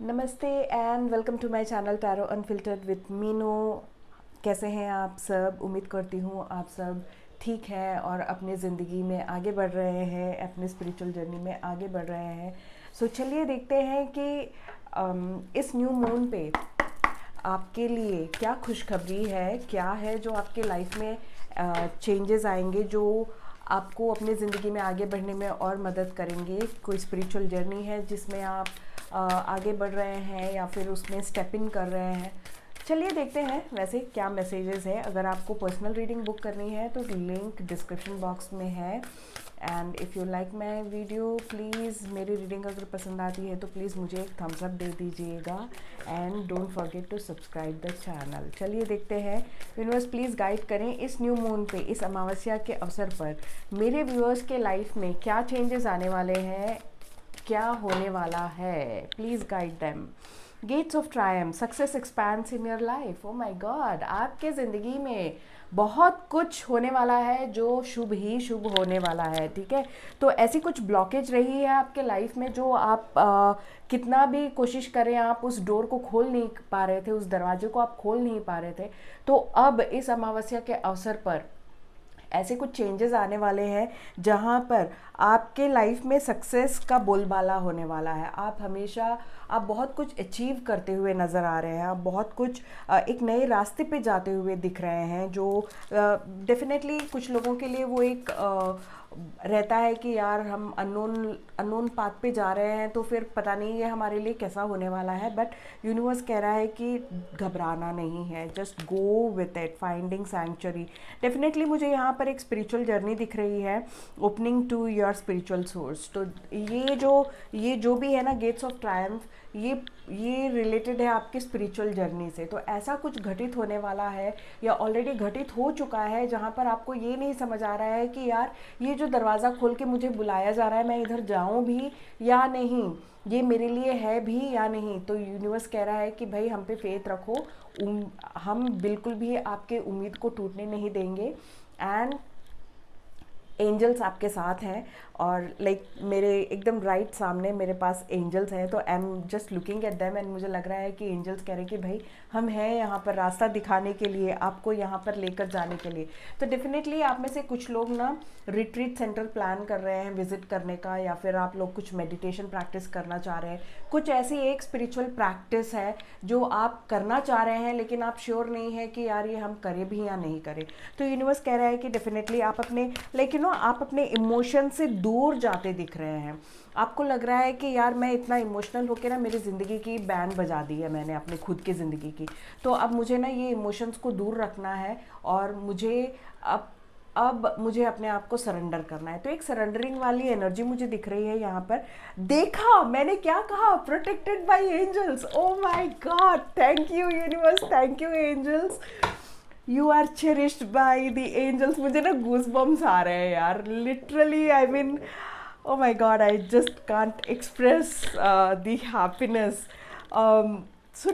नमस्ते and welcome to my channel tarot unfiltered with Meenu. कैसे हैं आप सब? उम्मीद करती हूँ आप सब ठीक हैं और अपने ज़िंदगी में आगे बढ़ रहे हैं, अपने स्पिरिचुअल जर्नी में आगे बढ़ रहे हैं। चलिए देखते हैं कि इस न्यू मून पे आपके लिए क्या खुशखबरी है, क्या है जो आपके लाइफ में चेंजेस आएंगे, जो आपको अपने ज़िंदगी में आगे बढ़ने में और मदद करेंगे। कोई स्पिरिचुअल जर्नी है जिसमें आप आगे बढ़ रहे हैं या फिर उसमें स्टेप इन कर रहे हैं। चलिए देखते हैं वैसे क्या मैसेजेस है। अगर आपको पर्सनल रीडिंग बुक करनी है तो लिंक डिस्क्रिप्शन बॉक्स में है। And if you like my video, please मेरी रीडिंग अगर पसंद आती है तो प्लीज़ मुझे एक थम्स अप दे दीजिएगा and don't forget to subscribe the channel. चलिए देखते हैं। यूनिवर्स प्लीज़ गाइड करें इस न्यू मून पे, इस अमावस्या के अवसर पर मेरे व्यूअर्स के लाइफ में क्या चेंजेस आने वाले हैं, क्या होने वाला है। Please guide them. Gates of triumph, success expands in your life. Oh my god, आपके ज़िंदगी में बहुत कुछ होने वाला है जो शुभ ही शुभ होने वाला है। ठीक है, तो ऐसी कुछ ब्लॉकेज रही है आपके लाइफ में जो आप कितना भी कोशिश करें आप उस डोर को खोल नहीं पा रहे थे, उस दरवाजे को आप खोल नहीं पा रहे थे। तो अब इस अमावस्या के अवसर पर ऐसे कुछ चेंजेस आने वाले हैं जहाँ पर आपके लाइफ में सक्सेस का बोलबाला होने वाला है। आप बहुत कुछ अचीव करते हुए नज़र आ रहे हैं। आप बहुत कुछ एक नए रास्ते पे जाते हुए दिख रहे हैं, जो डेफिनेटली कुछ लोगों के लिए वो एक रहता है कि यार हम अननोन पाथ पे जा रहे हैं तो फिर पता नहीं ये हमारे लिए कैसा होने वाला है। बट यूनिवर्स कह रहा है कि घबराना नहीं है, just go with it, finding sanctuary. Definitely मुझे यहाँ पर एक स्पिरिचुअल जर्नी दिख रही है, opening to your spiritual source. तो ये जो भी है ना, गेट्स ऑफ ट्रायम्फ, ये रिलेटेड है आपकी स्पिरिचुअल जर्नी से। तो ऐसा कुछ घटित होने वाला है या ऑलरेडी घटित हो चुका है जहाँ पर आपको ये नहीं समझ आ रहा है कि यार ये जो दरवाज़ा खोल के मुझे बुलाया जा रहा है, मैं इधर जाऊँ भी या नहीं, ये मेरे लिए है भी या नहीं। तो यूनिवर्स कह रहा है कि भाई हम पे फेथ रखो, हम बिल्कुल भी आपके उम्मीद को टूटने नहीं देंगे। एंड एंजल्स आपके साथ हैं और मेरे एकदम राइट सामने मेरे पास एंजल्स हैं। तो I am just looking at them and मुझे लग रहा है कि एंजल्स कह रहे हैं कि भाई हम हैं यहाँ पर रास्ता दिखाने के लिए, आपको यहाँ पर लेकर जाने के लिए। तो डेफिनेटली आप में से कुछ लोग ना रिट्रीट सेंटर प्लान कर रहे हैं विजिट करने का, या फिर आप लोग कुछ मेडिटेशन प्रैक्टिस करना चाह रहे हैं। कुछ ऐसी एक स्पिरिचुअल प्रैक्टिस है जो आप करना चाह रहे हैं लेकिन आप श्योर नहीं है कि यार ये हम करें भी या नहीं करें। तो यूनिवर्स कह रहा है कि डेफिनेटली आप अपने आप अपने इमोशन से दूर जाते दिख रहे हैं। आपको लग रहा है कि यार मैं इतना इमोशनल होकर ना मेरी ज़िंदगी की बैंड बजा दी है मैंने, अपने खुद की ज़िंदगी की। तो अब मुझे ना ये इमोशंस को दूर रखना है और अब मुझे अपने आप को सरेंडर करना है। तो एक सरेंडरिंग वाली एनर्जी मुझे दिख रही है यहाँ पर। देखा मैंने क्या कहा, protected by angels. Oh my God, thank you universe, thank you angels, you are cherished by the angels. मुझे ना गूज बम्स आ रहे हैं यार, literally. I mean oh my God, I just can't express the happiness. So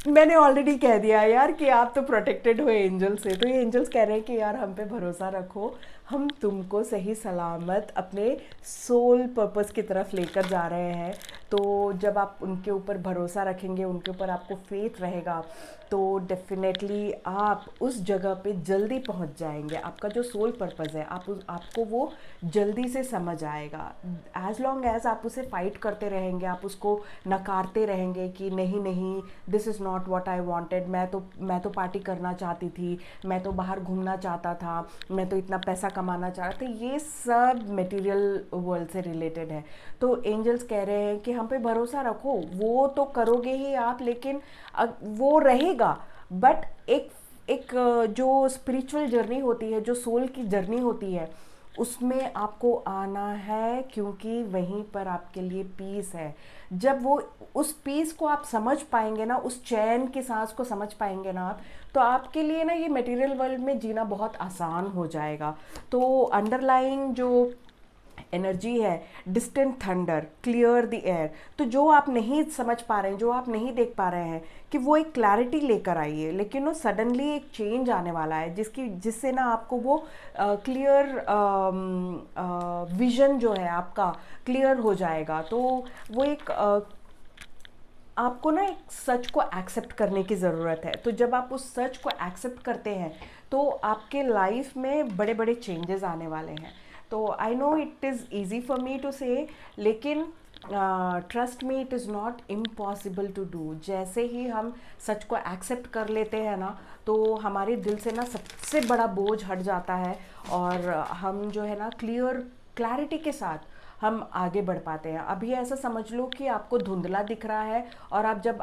मैंने already कह दिया यार कि आप तो प्रोटेक्टेड हो एंजल से। तो ये एंजल्स कह रहे हैं कि यार हम पे भरोसा रखो, हम तुमको सही सलामत अपने सोल पर्पस की तरफ लेकर जा रहे हैं। तो जब आप उनके ऊपर भरोसा रखेंगे, उनके ऊपर आपको फेथ रहेगा, तो डेफिनेटली आप उस जगह पे जल्दी पहुंच जाएंगे। आपका जो सोल पर्पस है आपको वो जल्दी से समझ आएगा। एज लॉन्ग एज आप उसे फाइट करते रहेंगे, आप उसको नकारते रहेंगे कि नहीं नहीं, this is not what I wanted, मैं तो पार्टी करना चाहती थी, मैं तो बाहर घूमना चाहता था, मैं तो इतना पैसा कमाना चाह रहा था, ये सब मटेरियल वर्ल्ड से रिलेटेड है। तो एंजल्स कह रहे हैं कि हम पे भरोसा रखो, वो तो करोगे ही आप, लेकिन वो रहेगा। बट एक जो स्पिरिचुअल जर्नी होती है, जो सोल की जर्नी होती है, उसमें आपको आना है, क्योंकि वहीं पर आपके लिए पीस है। जब वो उस पीस को आप समझ पाएंगे ना, उस चैन की सांस को समझ पाएंगे ना आप, तो आपके लिए ना ये मटेरियल वर्ल्ड में जीना बहुत आसान हो जाएगा। तो अंडरलाइंग जो एनर्जी है, distant thunder, clear the air. तो जो आप नहीं समझ पा रहे हैं, जो आप नहीं देख पा रहे हैं, कि वो एक क्लैरिटी लेकर आइए। लेकिन वो सडनली एक चेंज आने वाला है जिससे ना आपको वो क्लियर विजन जो है आपका क्लियर हो जाएगा। तो वो एक आपको ना एक सच को एक्सेप्ट करने की ज़रूरत है। तो जब आप उस सच को एक्सेप्ट करते हैं तो आपके लाइफ में बड़े बड़े चेंजेस आने वाले हैं। तो I know it is easy for me to say, लेकिन trust me, it is not impossible to do. जैसे ही हम सच को एक्सेप्ट कर लेते हैं ना, तो हमारे दिल से ना सबसे बड़ा बोझ हट जाता है, और हम जो है ना क्लैरिटी के साथ हम आगे बढ़ पाते हैं। अभी ऐसा समझ लो कि आपको धुंधला दिख रहा है, और आप जब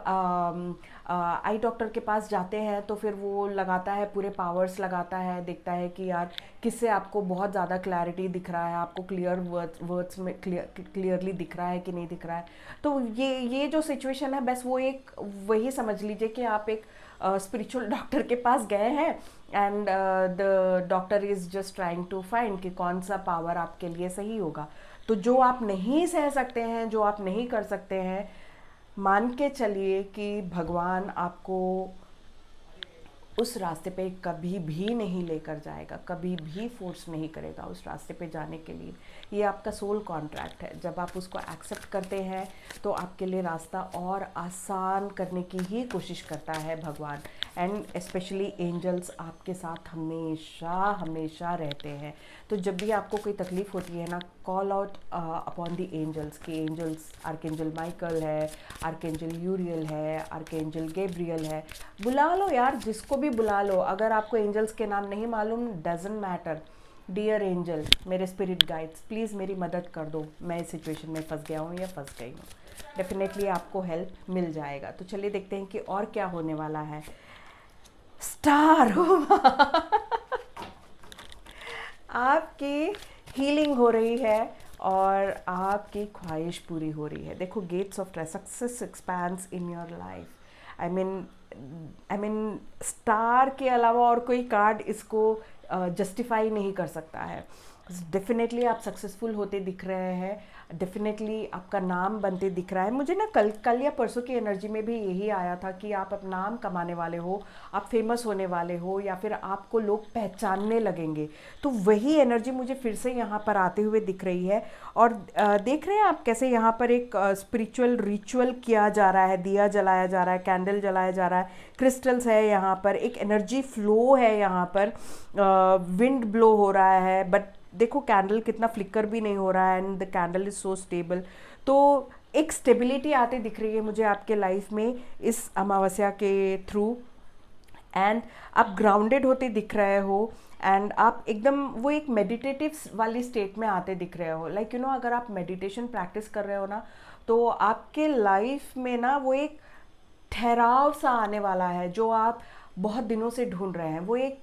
आई डॉक्टर के पास जाते हैं तो फिर वो लगाता है, पूरे पावर्स लगाता है, देखता है कि यार किससे आपको बहुत ज़्यादा क्लैरिटी दिख रहा है, आपको क्लियर वर्ड्स में क्लियरली दिख रहा है कि नहीं दिख रहा है। तो ये जो सिचुएशन है, बस वो एक वही समझ लीजिए कि आप एक स्पिरिचुअल डॉक्टर के पास गए हैं, and the doctor is just trying to find कि कौन सा पावर आपके लिए सही होगा। तो जो आप नहीं सह सकते हैं, जो आप नहीं कर सकते हैं, मान के चलिए कि भगवान आपको उस रास्ते पे कभी भी नहीं लेकर जाएगा, कभी भी फोर्स नहीं करेगा उस रास्ते पे जाने के लिए। ये आपका सोल कॉन्ट्रैक्ट है। जब आप उसको एक्सेप्ट करते हैं तो आपके लिए रास्ता और आसान करने की ही कोशिश करता है भगवान, एंड स्पेशली एंजल्स आपके साथ हमेशा हमेशा रहते हैं। तो जब भी आपको कोई तकलीफ़ होती है ना, call out upon the angels, कि एंजल्स, आर्कएंजल माइकल है, आर्कएंजल यूरियल है, आर्कएंजल गैब्रियल है, बुला लो यार, जिसको भी बुला लो। अगर आपको एंजल्स के नाम नहीं मालूम, डजेंट मैटर। डियर एंजल, मेरे स्पिरिट गाइड्स, प्लीज़ मेरी मदद कर दो, मैं इस सिचुएशन में फंस गया हूँ या फंस गई हूँ। डेफिनेटली आपको हेल्प मिल जाएगा। तो चलिए देखते हैं कि और क्या होने वाला है। स्टार आपकी हीलिंग हो रही है और आपकी ख्वाहिश पूरी हो रही है। देखो, gates of success expands in your life. I mean star के अलावा और कोई कार्ड इसको जस्टिफाई नहीं कर सकता है। डेफिनेटली आप सक्सेसफुल होते दिख रहे हैं, डेफिनेटली आपका नाम बनते दिख रहा है। मुझे ना कल या परसों की एनर्जी में भी यही आया था कि आप अपना नाम कमाने वाले हो, आप फेमस होने वाले हो, या फिर आपको लोग पहचानने लगेंगे। तो वही एनर्जी मुझे फिर से यहाँ पर आते हुए दिख रही है। और देख रहे हैं आप कैसे यहाँ पर एक स्पिरिचुअल रिचुअल किया जा रहा है, दिया जलाया जा रहा है, कैंडल जलाया जा रहा है, क्रिस्टल्स है यहाँ पर, एक एनर्जी फ्लो है यहाँ पर, विंड ब्लो हो रहा है, बट देखो कैंडल कितना फ्लिकर भी नहीं हो रहा है, and the candle is so stable. तो एक स्टेबिलिटी आती दिख रही है मुझे आपके लाइफ में इस अमावस्या के थ्रू, एंड आप ग्राउंडेड होते दिख रहे हो, एंड आप एकदम वो एक मेडिटेटिव वाली स्टेट में आते दिख रहे हो। लाइक अगर आप मेडिटेशन प्रैक्टिस कर रहे हो ना, तो आपके लाइफ में ना वो एक ठहराव सा आने वाला है जो आप बहुत दिनों से ढूंढ रहे हैं।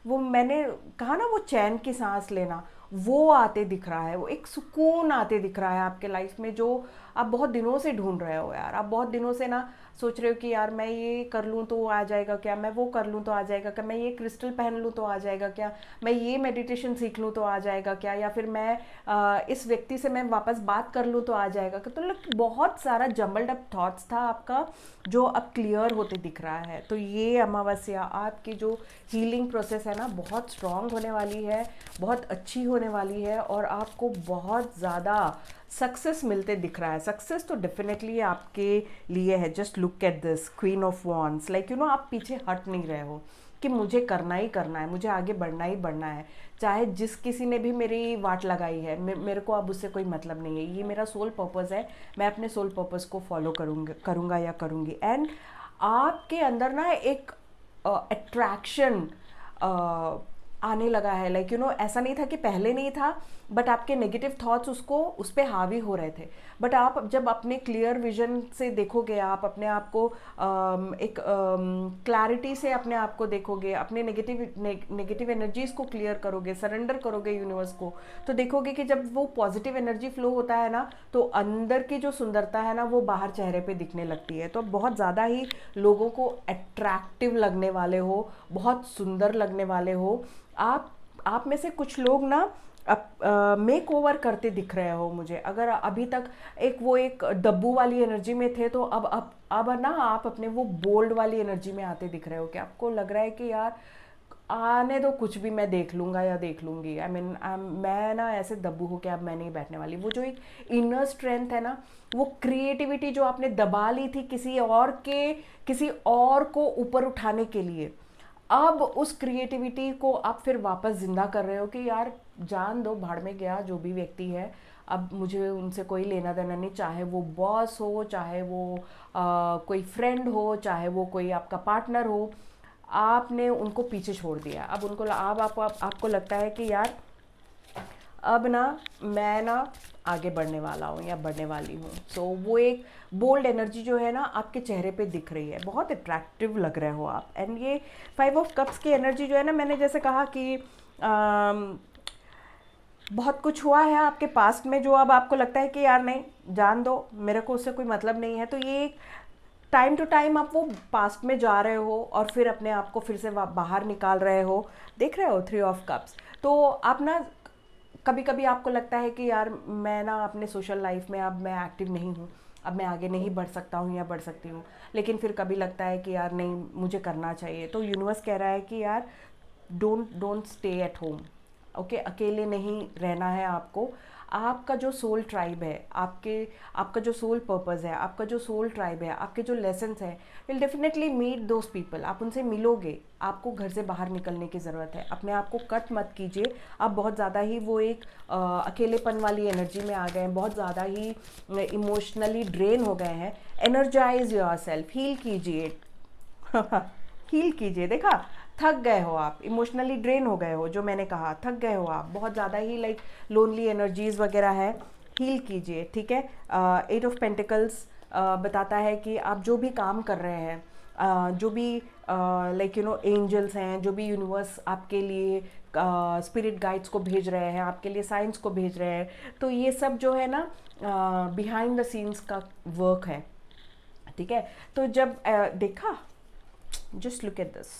वो मैंने कहा ना, वो चैन की सांस लेना, वो आते दिख रहा है, वो एक सुकून आते दिख रहा है आपके लाइफ में, जो आप बहुत दिनों से ढूंढ रहे हो यार। आप बहुत दिनों से ना सोच रहे हो कि यार मैं ये कर लूँ तो आ जाएगा क्या, मैं वो कर लूँ तो आ जाएगा क्या, मैं ये क्रिस्टल पहन लूँ तो आ जाएगा क्या, मैं ये मेडिटेशन सीख लूँ तो आ जाएगा क्या, या फिर मैं इस व्यक्ति से मैं वापस बात कर लूँ तो आ जाएगा क्या। तो बहुत सारा जम्बल्ड अप थॉट्स था आपका, जो अब क्लियर होते दिख रहा है। तो ये अमावस्या आपकी जो हीलिंग प्रोसेस है ना, बहुत स्ट्रांग होने वाली है, बहुत अच्छी होने वाली है, और आपको बहुत ज़्यादा सक्सेस मिलते दिख रहा है। सक्सेस तो डेफिनेटली आपके लिए है। Just look at this queen of wands. Like आप पीछे हट नहीं रहे हो कि मुझे करना ही करना है, मुझे आगे बढ़ना ही बढ़ना है, चाहे जिस किसी ने भी मेरी वाट लगाई है, मेरे को अब उससे कोई मतलब नहीं है। ये मेरा सोल पर्पस है, मैं अपने सोल पर्पस को फॉलो करूँगा या करूँगी। एंड आपके अंदर ना एक अट्रैक्शन आने लगा है। लाइक ऐसा नहीं था कि पहले नहीं था, बट आपके नेगेटिव थॉट्स उस पर हावी हो रहे थे। बट आप जब अपने क्लियर विजन से देखोगे, आप अपने आप को एक क्लैरिटी से अपने आप को देखोगे, अपने नेगेटिव एनर्जीज को क्लियर करोगे, सरेंडर करोगे यूनिवर्स को, तो देखोगे कि जब वो पॉजिटिव एनर्जी फ्लो होता है ना, तो अंदर की जो सुंदरता है ना, वो बाहर चेहरे पे दिखने लगती है। तो बहुत ज़्यादा ही लोगों को अट्रैक्टिव लगने वाले हो, बहुत सुंदर लगने वाले हो। आप में से कुछ लोग ना अब मेक ओवर करते दिख रहे हो मुझे। अगर अभी तक एक दब्बू वाली एनर्जी में थे, तो अब ना आप अपने वो बोल्ड वाली एनर्जी में आते दिख रहे हो, कि आपको लग रहा है कि यार आने दो, कुछ भी मैं देख लूँगा या देख लूँगी। आई मीन मैं ना ऐसे दब्बू हो के अब मैं नहीं बैठने वाली। वो जो एक इनर स्ट्रेंथ है ना, वो क्रिएटिविटी जो आपने दबा ली थी किसी और को ऊपर उठाने के लिए, अब उस क्रिएटिविटी को आप फिर वापस जिंदा कर रहे हो कि यार जान दो, भाड़ में गया जो भी व्यक्ति है, अब मुझे उनसे कोई लेना देना नहीं, चाहे वो बॉस हो, चाहे वो कोई फ्रेंड हो, चाहे वो कोई आपका पार्टनर हो, आपने उनको पीछे छोड़ दिया। अब उनको अब आपको लगता है कि यार अब ना मैं ना आगे बढ़ने वाला हूँ या बढ़ने वाली हूँ। सो वो एक बोल्ड एनर्जी जो है ना आपके चेहरे पे दिख रही है, बहुत अट्रैक्टिव लग रहे हो आप। एंड ये 5 ऑफ कप्स की एनर्जी जो है ना, मैंने जैसे कहा कि बहुत कुछ हुआ है आपके पास्ट में जो अब आपको लगता है कि यार नहीं, जान दो, मेरे को उससे कोई मतलब नहीं है। तो ये टाइम टू टाइम आप वो पास्ट में जा रहे हो और फिर अपने आप को फिर से बाहर निकाल रहे हो। देख रहे हो 3 ऑफ कप्स। तो आप ना कभी कभी आपको लगता है कि यार मैं ना अपने सोशल लाइफ में अब मैं एक्टिव नहीं हूँ, अब मैं आगे नहीं बढ़ सकता हूँ या बढ़ सकती हूँ। लेकिन फिर कभी लगता है कि यार नहीं, मुझे करना चाहिए। तो यूनिवर्स कह रहा है कि यार don't stay at home. Okay, अकेले नहीं रहना है आपको। आपका जो सोल ट्राइब है, आपका जो सोल पर्पज़ है, आपका जो सोल ट्राइब है, आपके जो लेसन्स हैं, will definitely meet those people. आप उनसे मिलोगे। आपको घर से बाहर निकलने की ज़रूरत है। अपने आप को कट मत कीजिए। आप बहुत ज़्यादा ही वो एक अकेलेपन वाली एनर्जी में आ गए हैं, बहुत ज़्यादा ही इमोशनली ड्रेन हो गए हैं। एनर्जाइज योर सेल्फ, हील कीजिए। हील कीजिए। देखा, थक गए हो आप, इमोशनली ड्रेन हो गए हो, जो मैंने कहा, थक गए हो आप बहुत ज़्यादा ही, लाइक लोनली एनर्जीज वगैरह है। हील कीजिए, ठीक है। 8 ऑफ पेंटिकल्स बताता है कि आप जो भी काम कर रहे हैं, जो भी लाइक एंजल्स हैं, जो भी यूनिवर्स आपके लिए स्पिरिट गाइड्स को भेज रहे हैं, आपके लिए साइंस को भेज रहे हैं, तो ये सब जो है ना बिहाइंड द सीन्स का वर्क है, ठीक है। तो जब देखा, just look at this,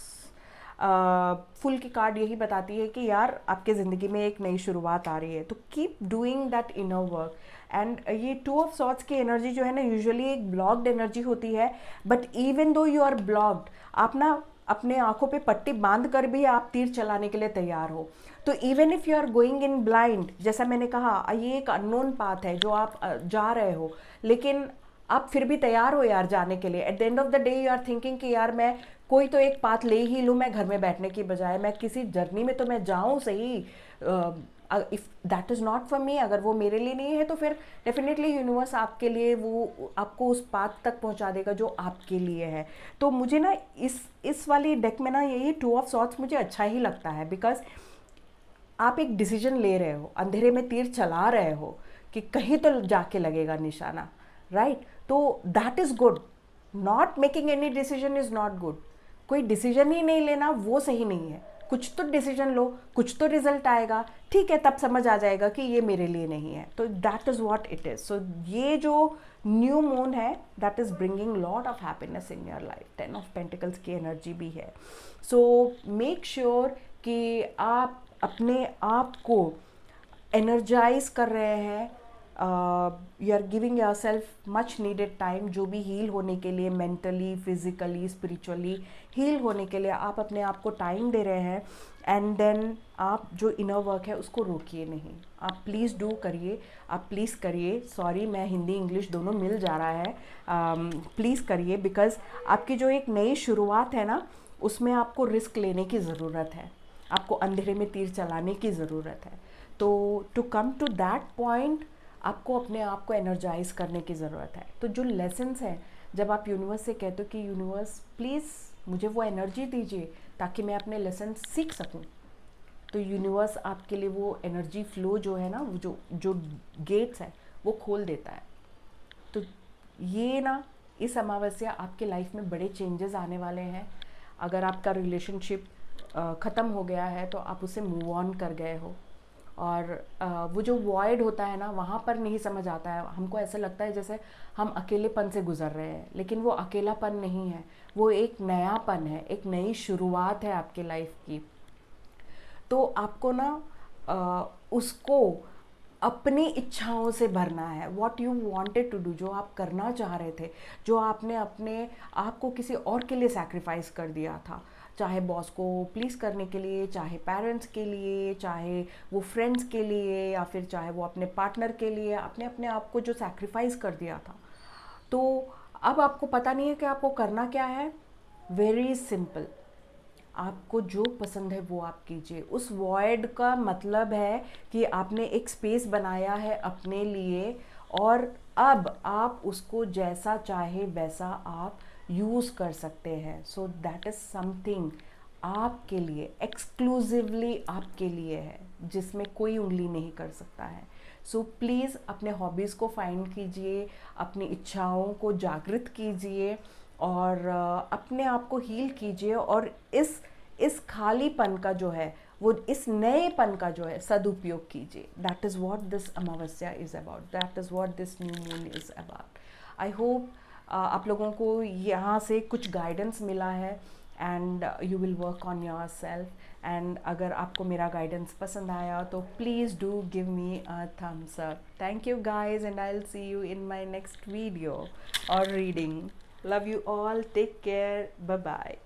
full की कार्ड यही बताती है कि यार आपके ज़िंदगी में एक नई शुरुआत आ रही है। तो keep doing that inner work. And ये 2 ऑफ सॉर्ट्स की एनर्जी जो है ना, यूजुअली एक ब्लॉक्ड एनर्जी होती है। But even though you are blocked, आप ना अपने आंखों पे पट्टी बांध कर भी आप तीर चलाने के लिए तैयार हो। तो even if you are going in blind, जैसा मैंने कहा, ये एक अननोन पाथ है जो आप जा रहे हो, लेकिन आप फिर भी तैयार हो यार जाने के लिए। At the end of the day you are thinking कि यार मैं कोई तो एक पाथ ले ही लूँ, मैं घर में बैठने की बजाय मैं किसी जर्नी में तो मैं जाऊँ सही। If that is not for me, अगर वो मेरे लिए नहीं है, तो फिर डेफिनेटली यूनिवर्स आपके लिए वो आपको उस पाथ तक पहुंचा देगा जो आपके लिए है। तो मुझे ना इस वाली डेक में ना यही 2 ऑफ सॉर्ट्स मुझे अच्छा ही लगता है, बिकॉज आप एक डिसीजन ले रहे हो, अंधेरे में तीर चला रहे हो कि कहीं तो जाके लगेगा निशाना, राइट। तो that is good. Not making any decision is not good. कोई डिसीजन ही नहीं लेना वो सही नहीं है। कुछ तो डिसीजन लो, कुछ तो रिजल्ट आएगा, ठीक है, तब समझ आ जाएगा कि ये मेरे लिए नहीं है। तो that is what it is. So ये जो न्यू मून है, that is bringing lot of happiness in your life. 10 of pentacles की एनर्जी भी है। सो मेक श्योर कि आप अपने आप को एनर्जाइज कर रहे हैं। You are giving yourself much needed time, जो भी हील होने के लिए, मेंटली, फिजिकली, स्पिरिचुअली हील होने के लिए आप अपने आप को टाइम दे रहे हैं। एंड देन आप जो इनर वर्क है उसको रोकिए नहीं, आप प्लीज़ डू करिए, आप प्लीज़ करिए। सॉरी, मैं हिंदी इंग्लिश दोनों मिल जा रहा है। प्लीज़ करिए, बिकॉज़ आपकी जो एक नई शुरुआत है ना, उसमें आपको रिस्क लेने की ज़रूरत है, आपको अंधेरे में तीर चलाने की ज़रूरत है। तो to come to that point आपको अपने आप को एनर्जाइज करने की ज़रूरत है। तो जो लेसन्स हैं, जब आप यूनिवर्स से कहते हो कि यूनिवर्स प्लीज़ मुझे वो एनर्जी दीजिए ताकि मैं अपने लेसन्स सीख सकूं, तो यूनिवर्स आपके लिए वो एनर्जी फ्लो जो है ना, वो जो गेट्स है वो खोल देता है। तो ये ना, इस अमावस्या आपके लाइफ में बड़े चेंजेस आने वाले हैं। अगर आपका रिलेशनशिप ख़त्म हो गया है तो आप उसे मूव ऑन कर गए हो, और वो जो वॉइड होता है ना, वहाँ पर नहीं समझ आता है। हमको ऐसा लगता है जैसे हम अकेलेपन से गुजर रहे हैं, लेकिन वो अकेलापन नहीं है, वो एक नयापन है, एक नई शुरुआत है आपके लाइफ की। तो आपको ना उसको अपनी इच्छाओं से भरना है। What you wanted to do, जो आप करना चाह रहे थे, जो आपने अपने आप को किसी और के लिए सैक्रिफाइस कर दिया था, चाहे बॉस को प्लीज़ करने के लिए, चाहे पेरेंट्स के लिए, चाहे वो फ्रेंड्स के लिए, या फिर चाहे वो अपने पार्टनर के लिए, आपने अपने आप को जो सैक्रिफाइस कर दिया था, तो अब आपको पता नहीं है कि आपको करना क्या है। वेरी सिंपल, आपको जो पसंद है वो आप कीजिए। उस वॉइड का मतलब है कि आपने एक स्पेस बनाया है अपने लिए, और अब आप उसको जैसा चाहे वैसा आप यूज़ कर सकते हैं। सो दैट इज़ समथिंग आपके लिए, एक्सक्लूसिवली आपके लिए है, जिसमें कोई उंगली नहीं कर सकता है। सो प्लीज़ अपने हॉबीज़ को फाइंड कीजिए, अपनी इच्छाओं को जागृत कीजिए, और अपने आप को हील कीजिए, और इस खालीपन का जो है, वो इस नएपन का जो है सदुपयोग कीजिए। That is what this Amavasya is about, that is what this new moon is about. I hope आप लोगों को यहाँ से कुछ गाइडेंस मिला है, and you will work on your self. And अगर आपको मेरा गाइडेंस पसंद आया तो please do give me a thumbs up. Thank you guys, and I will see you in my next video or reading. Love you all. Take care. Bye bye.